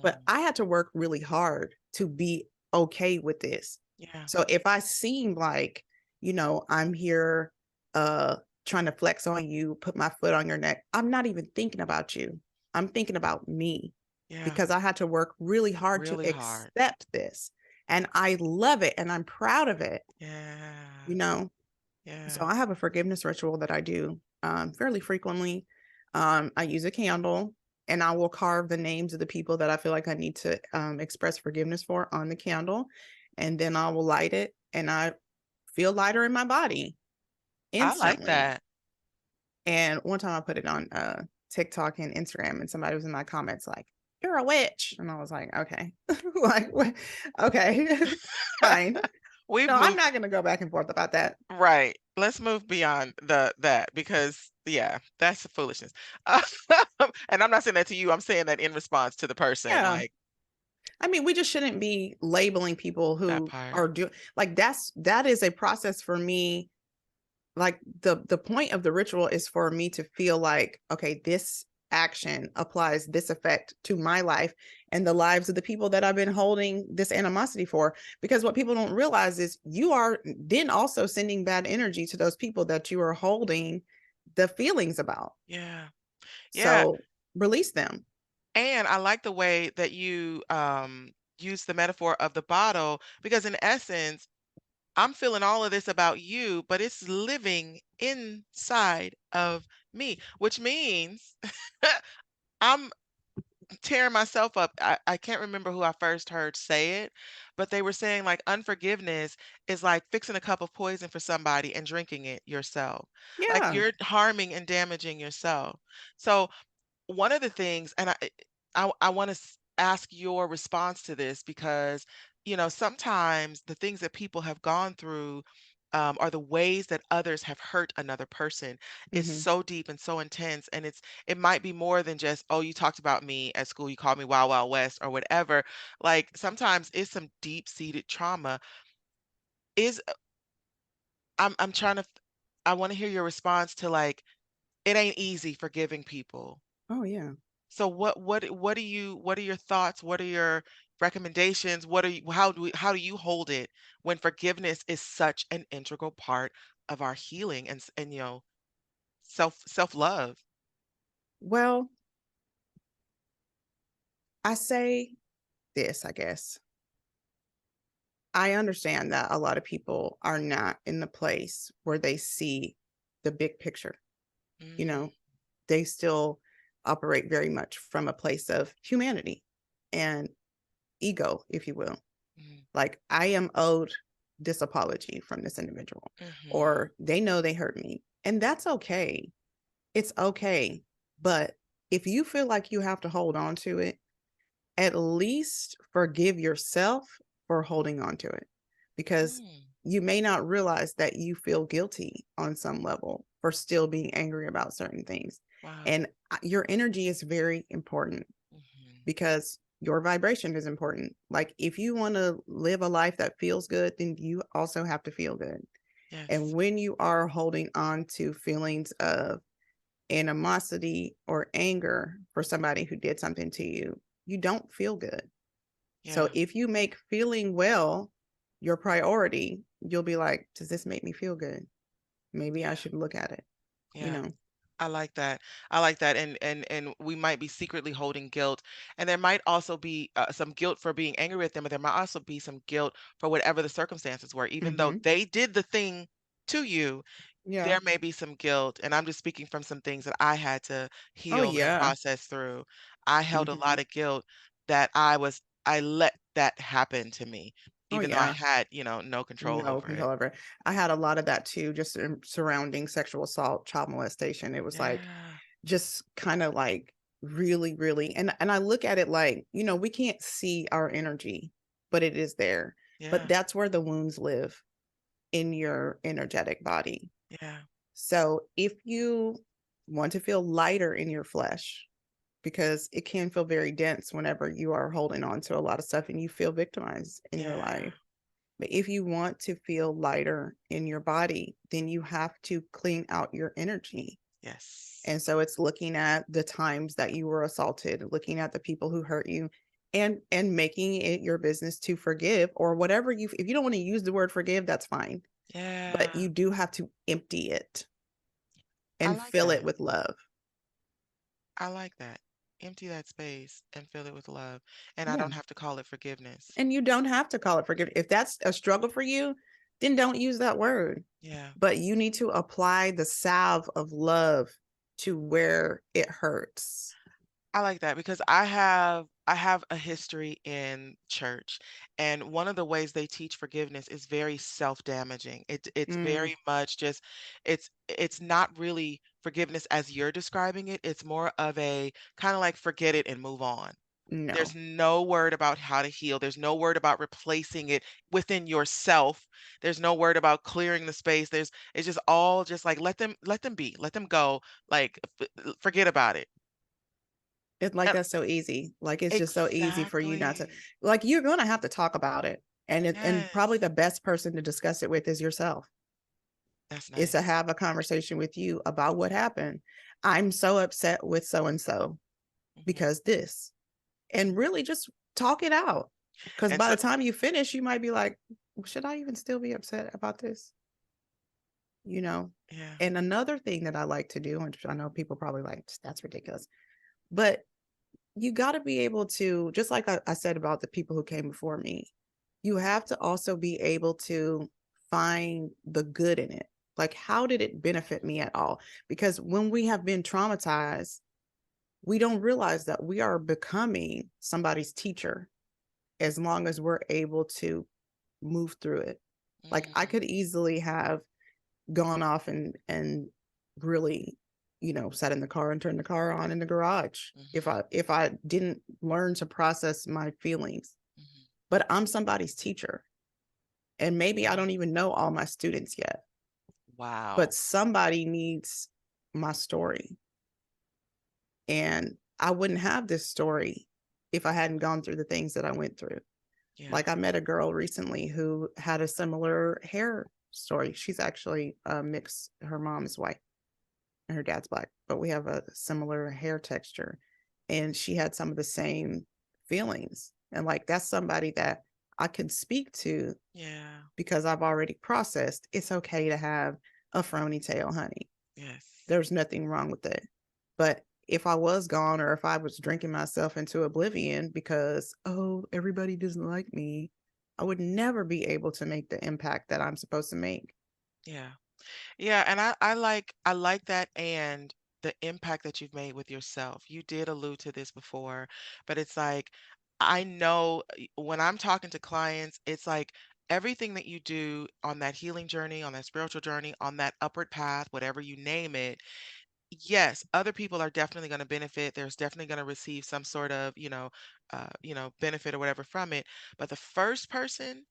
But Mm. I had to work really hard to be okay with this. Yeah. So if I seem like, I'm here uh trying to flex on you, put my foot on your neck, I'm not even thinking about you. I'm thinking about me Yeah. because I had to work really hard to Really hard. accept this. And I love it and I'm proud of it, you Yeah. know. So Yeah. I have a forgiveness ritual that I do fairly frequently. I use a candle and I will carve the names of the people that I feel like I need to express forgiveness for on the candle. And then I will light it and I feel lighter in my body I like instantly. that. And one time I put it on TikTok and Instagram and somebody was in my comments like, you're a witch. And I was like, okay, like, okay, fine. We've No, I'm moved not going to go back and forth about that. right. Let's move beyond that because yeah, that's foolishness. And I'm not saying that to you. I'm saying that in response to the person. Yeah. Like I mean, we just shouldn't be labeling people that who part. are doing like that is a process for me. Like the point of the ritual is for me to feel like, okay, this action applies this effect to my life and the lives of the people that I've been holding this animosity for. Because what people don't realize is you are then also sending bad energy to those people that you are holding the feelings about. Yeah. Yeah. So release them. And I like the way that you use the metaphor of the bottle because in essence, I'm feeling all of this about you, but it's living inside of me, which means I'm tearing myself up. I can't remember who I first heard say it, but they were saying like unforgiveness is like fixing a cup of poison for somebody and drinking it yourself. Like Yeah. you're harming and damaging yourself. So one of the things, and I want to ask your response to this because sometimes the things that people have gone through, or the ways that others have hurt another person is Hmm. so deep and so intense. And it might be more than just, oh, you talked about me at school, you called me Wild Wild West or whatever. Like sometimes it's some deep-seated trauma. Is I'm trying to I want to hear your response to like it ain't easy forgiving people. Oh yeah. So what are your thoughts? What are your recommendations? What are you how do you hold it when forgiveness is such an integral part of our healing and self-love? Well, I say this, I guess. I understand that a lot of people are not in the place where they see the big picture. You Mm, know, they still operate very much from a place of humanity and ego, if you will. mm, Like, I am owed this apology from this individual, mhm, or they know they hurt me. And that's okay. It's okay. But if you feel like you have to hold on to it, at least forgive yourself for holding on to it, because mm. you may not realize that you feel guilty on some level for still being angry about certain things. Wow. And your energy is very important, Mhm. because your vibration is important. Like, if you want to live a life that feels good, then you also have to feel good. And Yes. when you are holding on to feelings of animosity or anger for somebody who did something to you, you don't feel good. So Yeah. if you make feeling well your priority, you'll be like, does this make me feel good? Maybe I Yeah. should look at it, you Yeah. know? I like that. I like that. And we might be secretly holding guilt. And there might also be some guilt for being angry with them, but there might also be some guilt for whatever the circumstances were. Even though Hmm. they did the thing to you, Yeah. there may be some guilt. And I'm just speaking from some things that I had to Oh, heal and yeah. process through. I held a Hmm. lot of guilt that I let that happen to me, Oh, even though I yeah. had, no control No over it. control over it. I had a lot of that too, just surrounding sexual assault, child molestation. It was like, Yeah. just kind of like really, really, and I look at it like, we can't see our energy, but it is there. But Yeah. that's where the wounds live, in your energetic body. Yeah. So if you want to feel lighter in your flesh, because it can feel very dense whenever you are holding on to a lot of stuff and you feel victimized in your Yeah. life. But if you want to feel lighter in your body, then you have to clean out your energy. Yes. And so it's looking at the times that you were assaulted, looking at the people who hurt you, and making it your business to forgive, or whatever you, if you don't want to use the word forgive, that's fine. But Yeah. you do have to empty it I and like fill it that. with love. I like that. Empty that space and fill it with love. And I Yeah. don't have to call it forgiveness. And you don't have to call it forgive. If that's a struggle for you, then don't use that word. Yeah. But you need to apply the salve of love to where it hurts. I like that because I have a history in church, and one of the ways they teach forgiveness is very self-damaging. It's Mm, very much just it's not really forgiveness as you're describing it. It's more of a kind of like forget it and move on. no. There's no word about how to heal. There's no word about replacing it within yourself. There's no word about clearing the space. It's just all just like let them be. Let them go. Like forget about it. It's like, And that's so easy. Like, it's just so easy for you not to, exactly. like, you're gonna have to talk about it. And probably Yes. the best person to discuss it with is yourself. That's Is to nice. have a conversation with you about what happened. I'm so upset with so and so Mhm, because this. And mhm. really just talk it out. Because And by so the time you finish, you might be like, should I even still be upset about this? You know? yeah. And another thing that I like to do, which I know people probably like, that's ridiculous, but you got to be able to, just like I said about the people who came before me, you have to also be able to find the good in it. Like, how did it benefit me at all? Because when we have been traumatized, we don't realize that we are becoming somebody's teacher, as long as we're able to move through it. Like, I Mm, could easily have gone off and really, sat in the car and turned the car on in the garage, if mhm, I didn't learn to process my feelings. mhm. but I'm somebody's teacher. And maybe I Yeah. don't even know all my students yet, but Wow. somebody needs my story. And I wouldn't have this story if I hadn't gone through the things that I went through. Yeah. Like I met a girl recently who had a similar hair story. She's actually mixed. Her mom is white and her dad's black, but we have a similar hair texture. And she had some of the same feelings. And like that's somebody that I can speak to Yeah. because I've already processed. It's okay to have a frony tail, honey. Yes. There's nothing wrong with it. But if I was gone or if I was drinking myself into oblivion because, oh, everybody doesn't like me, I would never be able to make the impact that I'm supposed to make. Yeah. Yeah, and I like that and the impact that you've made with yourself. You did allude to this before, but it's like I know when I'm talking to clients, it's like everything that you do on that healing journey, on that spiritual journey, on that upward path, whatever you name it, yes, other people are definitely going to benefit. There's definitely going to receive some sort of, benefit or whatever from it. But the first person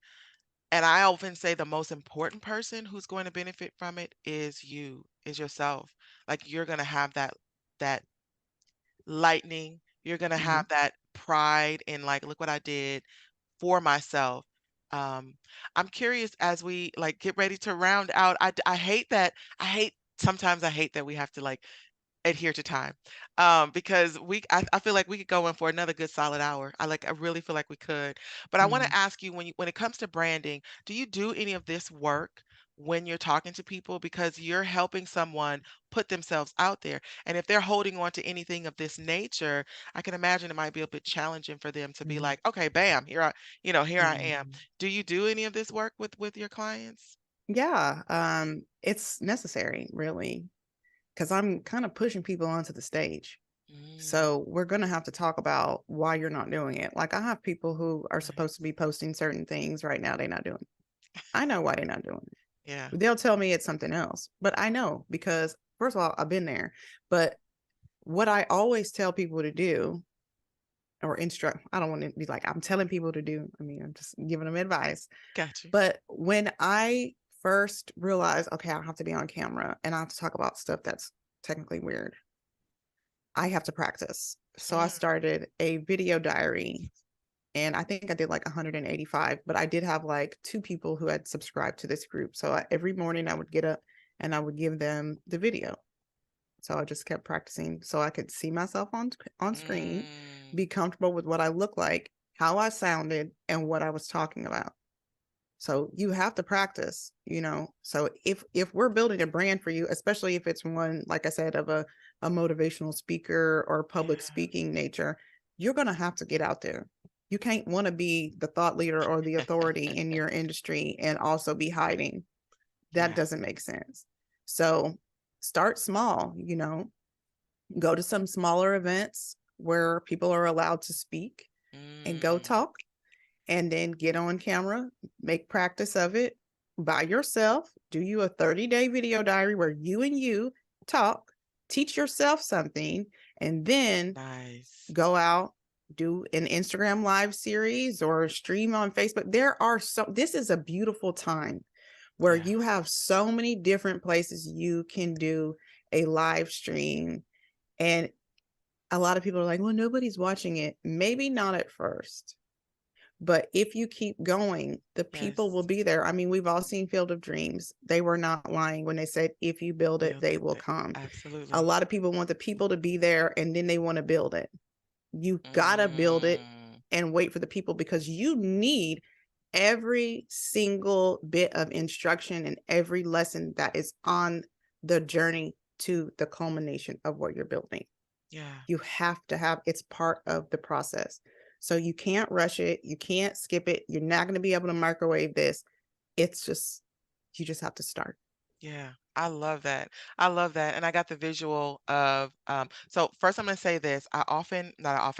and I often say the most important person who's going to benefit from it is you, is yourself. Like you're going to have that lightning, you're going to Mm-hmm. have that pride in like look what I did for myself. Um I'm curious as we like get ready to round out. I hate that sometimes I hate that we have to like adhere to time. Because I feel like we could go in for another good solid hour. I really feel like we could. But I want Mm-hmm. to ask you when it comes to branding, do you do any of this work when you're talking to people because you're helping someone put themselves out there? And if they're holding on to anything of this nature, I can imagine it might be a bit challenging for them to be Mm-hmm. like, okay, bam, here I am. Mm-hmm. Do you do any of this work with your clients? Yeah, it's necessary, really, because I'm kind of pushing people onto the stage. Mm, So we're going to have to talk about why you're not doing it. Like I have people who are supposed to nice. be posting certain things right now, they're not doing it. I know why they're not doing it. Yeah. They'll tell me it's something else, but I know because first of all, I've been there. But what I always tell people to do or instruct, I don't want to be like, I'm telling people to do. I mean, I'm just giving them advice. Got you. But when I first realized, okay, I have to be on camera and I have to talk about stuff that's technically weird, I have to practice. So I Mm, started a video diary and I think I did like 185, but I did have like two people who had subscribed to this group. So every morning I would get up and I would give them the video. So I just kept practicing so I could see myself on screen, mm. be comfortable with what I look like, how I sounded, and what I was talking about. So you have to practice, you know. So if we're building a brand for you, especially if it's one, like I said, of a motivational speaker or public Yeah, speaking nature, you're gonna have to get out there. You can't want to be the thought leader or the authority in your industry and also be hiding. That yeah. doesn't make sense. So start small, you know, go to some smaller events where people are allowed to speak and go Mm, talk and then get on camera, make practice of it by yourself. Do you a 30-day video diary where you and you talk, teach yourself something, and then nice. go out, do an Instagram live series or stream on Facebook. This is a beautiful time where Yeah, you have so many different places you can do a live stream. And a lot of people are like, well, nobody's watching it. Maybe not at first, but if you keep going, the people will yes. be there. I mean, we've all seen Field of Dreams. They were not lying when they said, if you build it, Build they it. will come. A Absolutely. lot of people want the people to be there and then they want to build it. You gotta build it Mm, and wait for the people because you need every single bit of instruction and every lesson that is on the journey to the culmination of what you're building. yeah, You have to have it's part of the process. So you can't rush it, you can't skip it, you're not going to be able to microwave this. It's just you just have to start. yeah. I love that. I love that. And I got the visual of so first I'm gonna say this. Not often,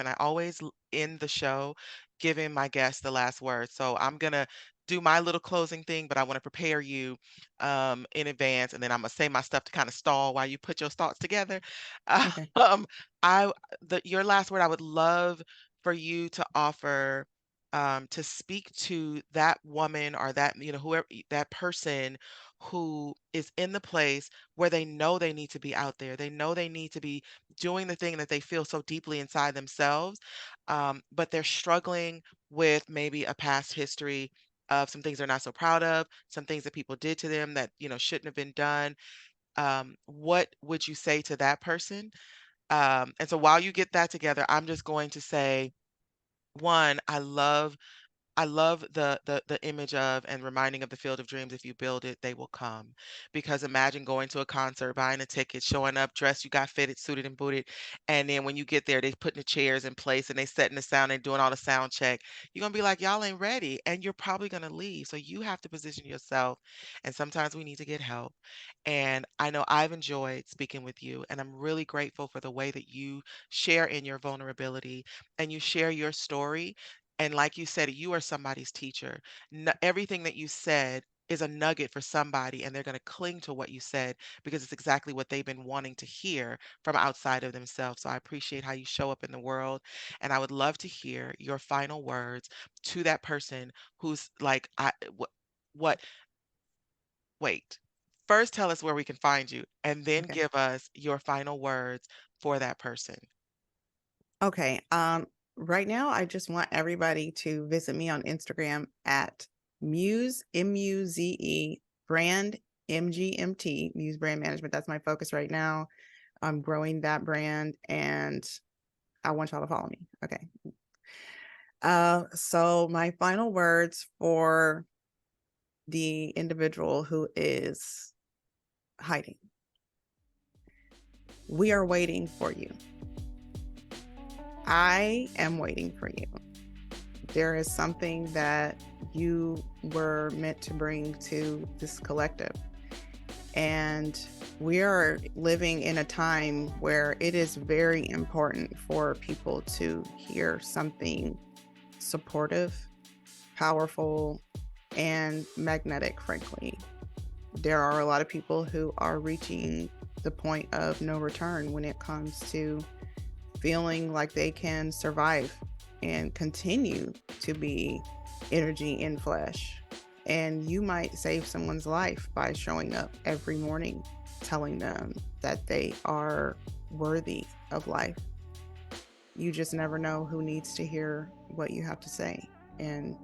I always end the show giving my guests the last word. So I'm gonna do my little closing thing, but I want to prepare you in advance, and then I'm gonna say my stuff to kind of stall while you put your thoughts together. Okay. Um, I your last word, I would love for you to offer. to speak to that woman or that, whoever that person who is in the place where they know they need to be out there. They know they need to be doing the thing that they feel so deeply inside themselves, but they're struggling with maybe a past history of some things they're not so proud of, some things that people did to them that, shouldn't have been done. What would you say to that person? And so while you get that together, I'm just going to say, one, I love the image of and reminding of the field of dreams. If you build it, they will come. Because imagine going to a concert, buying a ticket, showing up dressed, you got fitted, suited and booted, and then when you get there, they putting the chairs in place and they setting the sound and doing all the sound check. You're gonna be like, y'all ain't ready, and you're probably gonna leave. So you have to position yourself, and sometimes we need to get help. And I know I've enjoyed speaking with you, and I'm really grateful for the way that you share in your vulnerability and you share your story, and like you said, you are somebody's teacher. Everything that you said is a nugget for somebody, and they're going to cling to what you said because it's exactly what they've been wanting to hear from outside of themselves. So I appreciate how you show up in the world. And I would love to hear your final words to that person who's like, what, wait. First, tell us where we can find you, and then Okay. give us your final words for that person. Okay. Right now, I just want everybody to visit me on Instagram at Muse, Muze, brand MGMT, Muse Brand Management. That's my focus right now. I'm growing that brand and I want y'all to follow me. Okay. So my final words for the individual who is hiding. We are waiting for you. I am waiting for you. There is something that you were meant to bring to this collective. And we are living in a time where it is very important for people to hear something supportive, powerful, and magnetic, frankly. There are a lot of people who are reaching the point of no return when it comes to feeling like they can survive and continue to be energy in flesh. And you might save someone's life by showing up every morning, telling them that they are worthy of life. You just never know who needs to hear what you have to say. And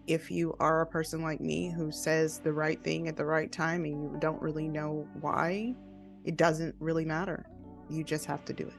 if you are a person like me who says the right thing at the right time and you don't really know why, it doesn't really matter. You just have to do it.